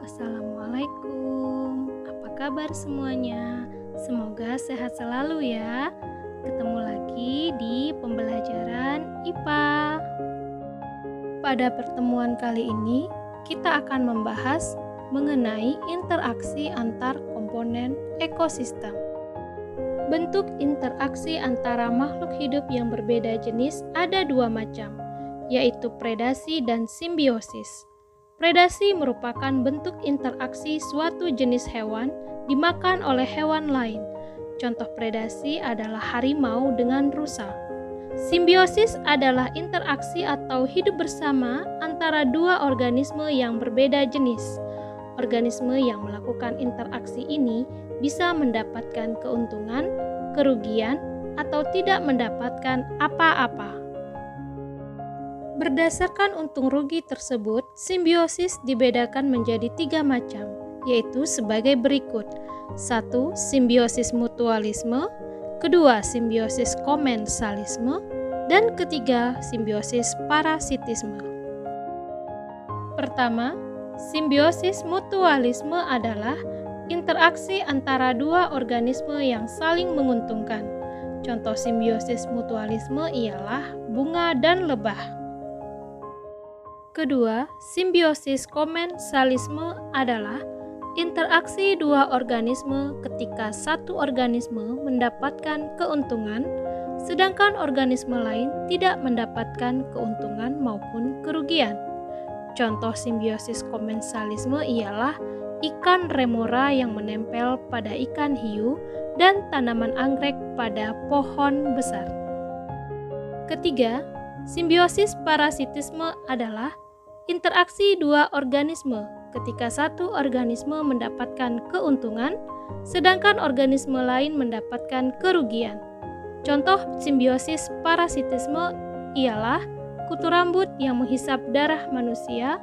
Assalamualaikum. Apa kabar semuanya? Semoga sehat selalu ya. Ketemu lagi di pembelajaran IPA. Pada pertemuan kali ini, kita akan membahas mengenai interaksi antar komponen ekosistem. Bentuk interaksi antara makhluk hidup yang berbeda jenis ada dua macam, yaitu predasi dan simbiosis. Predasi merupakan bentuk interaksi suatu jenis hewan dimakan oleh hewan lain. Contoh predasi adalah harimau dengan rusa. Simbiosis adalah interaksi atau hidup bersama antara dua organisme yang berbeda jenis. Organisme yang melakukan interaksi ini bisa mendapatkan keuntungan, kerugian, atau tidak mendapatkan apa-apa. Berdasarkan untung rugi tersebut, simbiosis dibedakan menjadi 3 macam, yaitu sebagai berikut. 1. Simbiosis mutualisme, kedua simbiosis komensalisme, dan ketiga simbiosis parasitisme. Pertama, simbiosis mutualisme adalah interaksi antara dua organisme yang saling menguntungkan. Contoh simbiosis mutualisme ialah bunga dan lebah. Kedua, simbiosis komensalisme adalah interaksi dua organisme ketika satu organisme mendapatkan keuntungan, sedangkan organisme lain tidak mendapatkan keuntungan maupun kerugian. Contoh simbiosis komensalisme ialah ikan remora yang menempel pada ikan hiu dan tanaman anggrek pada pohon besar. Ketiga, simbiosis parasitisme adalah interaksi dua organisme ketika satu organisme mendapatkan keuntungan, sedangkan organisme lain mendapatkan kerugian. Contoh simbiosis parasitisme ialah kutu rambut yang menghisap darah manusia,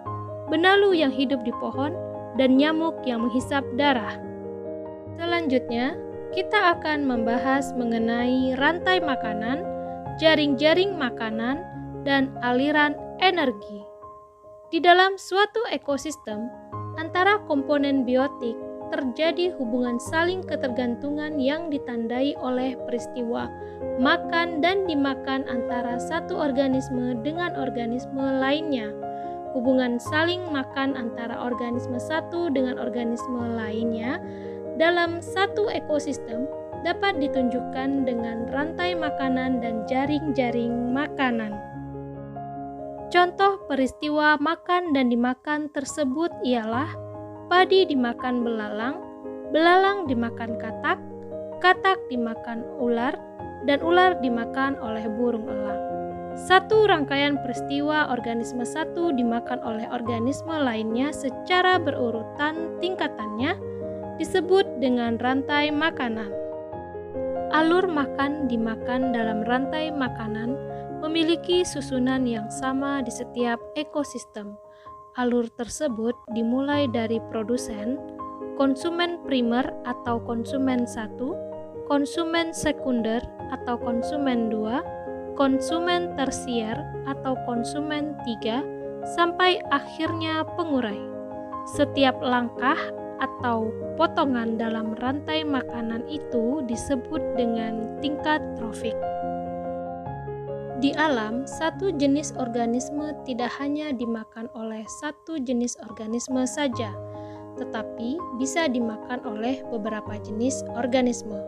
benalu yang hidup di pohon, dan nyamuk yang menghisap darah. Selanjutnya, kita akan membahas mengenai rantai makanan, jaring-jaring makanan, dan aliran energi. Di dalam suatu ekosistem, antara komponen biotik terjadi hubungan saling ketergantungan yang ditandai oleh peristiwa makan dan dimakan antara satu organisme dengan organisme lainnya. Hubungan saling makan antara organisme satu dengan organisme lainnya dalam satu ekosistem dapat ditunjukkan dengan rantai makanan dan jaring-jaring makanan. Contoh peristiwa makan dan dimakan tersebut ialah padi dimakan belalang, belalang dimakan katak, katak dimakan ular, dan ular dimakan oleh burung elang. Satu rangkaian peristiwa organisme satu dimakan oleh organisme lainnya secara berurutan tingkatannya disebut dengan rantai makanan. Alur makan dimakan dalam rantai makanan memiliki susunan yang sama di setiap ekosistem. Alur tersebut dimulai dari produsen, konsumen primer atau konsumen 1, konsumen sekunder atau konsumen 2, konsumen tersier atau konsumen 3, sampai akhirnya pengurai. Setiap langkah atau potongan dalam rantai makanan itu disebut dengan tingkat trofik. Di alam, satu jenis organisme tidak hanya dimakan oleh satu jenis organisme saja, tetapi bisa dimakan oleh beberapa jenis organisme.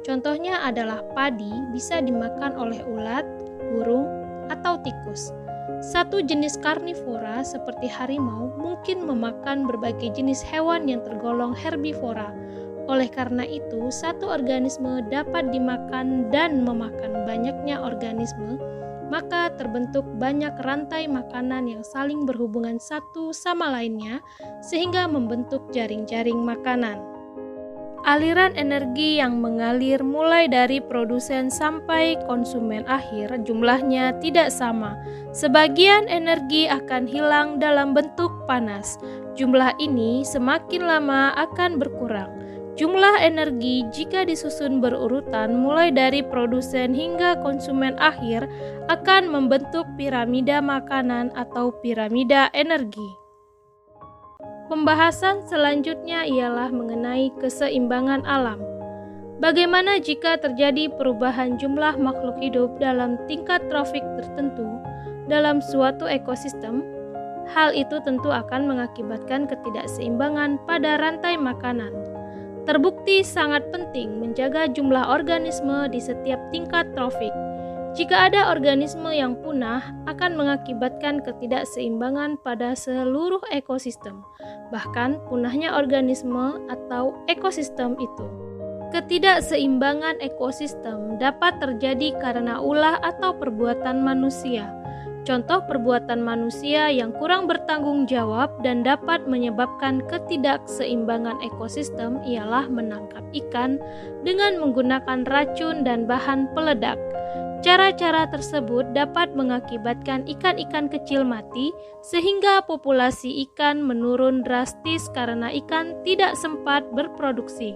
Contohnya adalah padi bisa dimakan oleh ulat, burung, atau tikus. Satu jenis karnivora seperti harimau mungkin memakan berbagai jenis hewan yang tergolong herbivora. Oleh karena itu, satu organisme dapat dimakan dan memakan banyaknya organisme, maka terbentuk banyak rantai makanan yang saling berhubungan satu sama lainnya sehingga membentuk jaring-jaring makanan. Aliran energi yang mengalir mulai dari produsen sampai konsumen akhir jumlahnya tidak sama. Sebagian energi akan hilang dalam bentuk panas. Jumlah ini semakin lama akan berkurang. Jumlah energi jika disusun berurutan mulai dari produsen hingga konsumen akhir akan membentuk piramida makanan atau piramida energi. Pembahasan selanjutnya ialah mengenai keseimbangan alam. Bagaimana jika terjadi perubahan jumlah makhluk hidup dalam tingkat trofik tertentu dalam suatu ekosistem? Hal itu tentu akan mengakibatkan ketidakseimbangan pada rantai makanan. Terbukti sangat penting menjaga jumlah organisme di setiap tingkat trofik. Jika ada organisme yang punah, akan mengakibatkan ketidakseimbangan pada seluruh ekosistem, bahkan punahnya organisme atau ekosistem itu. Ketidakseimbangan ekosistem dapat terjadi karena ulah atau perbuatan manusia. Contoh perbuatan manusia yang kurang bertanggung jawab dan dapat menyebabkan ketidakseimbangan ekosistem ialah menangkap ikan dengan menggunakan racun dan bahan peledak. Cara-cara tersebut dapat mengakibatkan ikan-ikan kecil mati sehingga populasi ikan menurun drastis karena ikan tidak sempat berproduksi.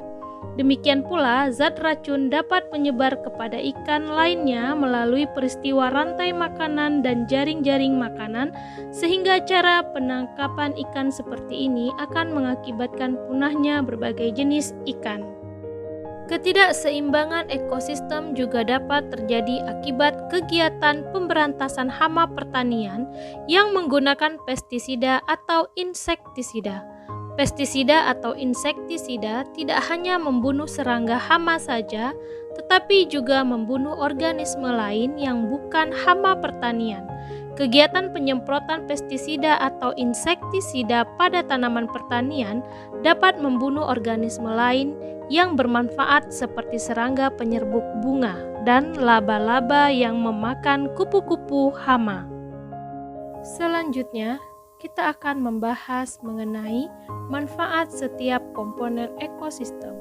Demikian pula, zat racun dapat menyebar kepada ikan lainnya melalui peristiwa rantai makanan dan jaring-jaring makanan, sehingga cara penangkapan ikan seperti ini akan mengakibatkan punahnya berbagai jenis ikan. Ketidakseimbangan ekosistem juga dapat terjadi akibat kegiatan pemberantasan hama pertanian yang menggunakan pestisida atau insektisida. Pestisida atau insektisida tidak hanya membunuh serangga hama saja, tetapi juga membunuh organisme lain yang bukan hama pertanian. Kegiatan penyemprotan pestisida atau insektisida pada tanaman pertanian dapat membunuh organisme lain yang bermanfaat seperti serangga penyerbuk bunga dan laba-laba yang memakan kupu-kupu hama. Selanjutnya, kita akan membahas mengenai manfaat setiap komponen ekosistem.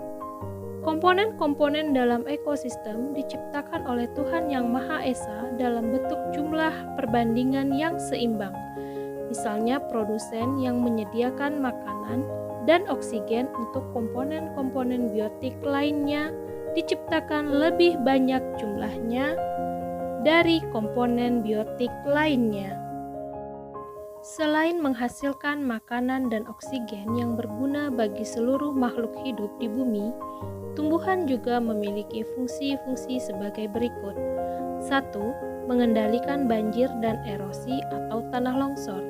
Komponen-komponen dalam ekosistem diciptakan oleh Tuhan Yang Maha Esa dalam bentuk jumlah perbandingan yang seimbang. Misalnya produsen yang menyediakan makanan dan oksigen untuk komponen-komponen biotik lainnya diciptakan lebih banyak jumlahnya dari komponen biotik lainnya. Selain menghasilkan makanan dan oksigen yang berguna bagi seluruh makhluk hidup di bumi, tumbuhan juga memiliki fungsi-fungsi sebagai berikut. 1. Mengendalikan banjir dan erosi atau tanah longsor.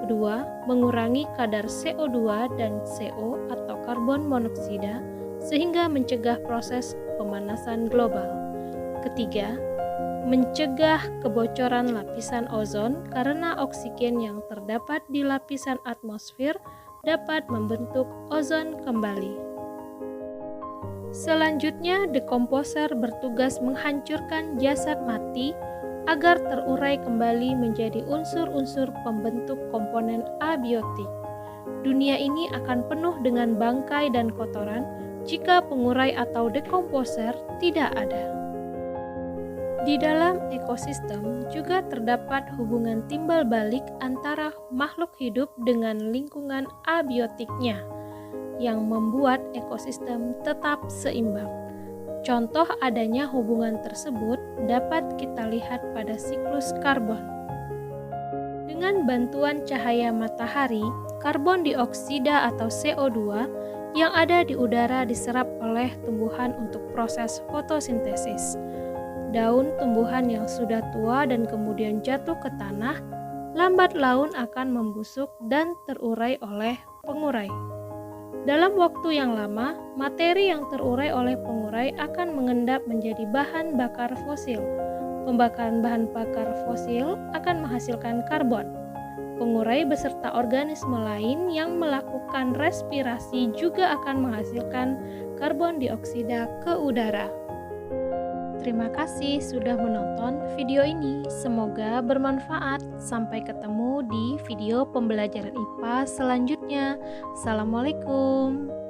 2. Mengurangi kadar CO2 dan CO atau karbon monoksida sehingga mencegah proses pemanasan global. 3. Mencegah kebocoran lapisan ozon karena oksigen yang terdapat di lapisan atmosfer dapat membentuk ozon kembali. Selanjutnya, dekomposer bertugas menghancurkan jasad mati agar terurai kembali menjadi unsur-unsur pembentuk komponen abiotik. Dunia ini akan penuh dengan bangkai dan kotoran jika pengurai atau dekomposer tidak ada. Di dalam ekosistem juga terdapat hubungan timbal balik antara makhluk hidup dengan lingkungan abiotiknya yang membuat ekosistem tetap seimbang. Contoh adanya hubungan tersebut dapat kita lihat pada siklus karbon. Dengan bantuan cahaya matahari, karbon dioksida atau CO2 yang ada di udara diserap oleh tumbuhan untuk proses fotosintesis. Daun tumbuhan yang sudah tua dan kemudian jatuh ke tanah, lambat laun akan membusuk dan terurai oleh pengurai. Dalam waktu yang lama, materi yang terurai oleh pengurai akan mengendap menjadi bahan bakar fosil. Pembakaran bahan bakar fosil akan menghasilkan karbon. Pengurai beserta organisme lain yang melakukan respirasi juga akan menghasilkan karbon dioksida ke udara. Terima kasih sudah menonton video ini. Semoga bermanfaat. Sampai ketemu di video pembelajaran IPA selanjutnya. Assalamualaikum.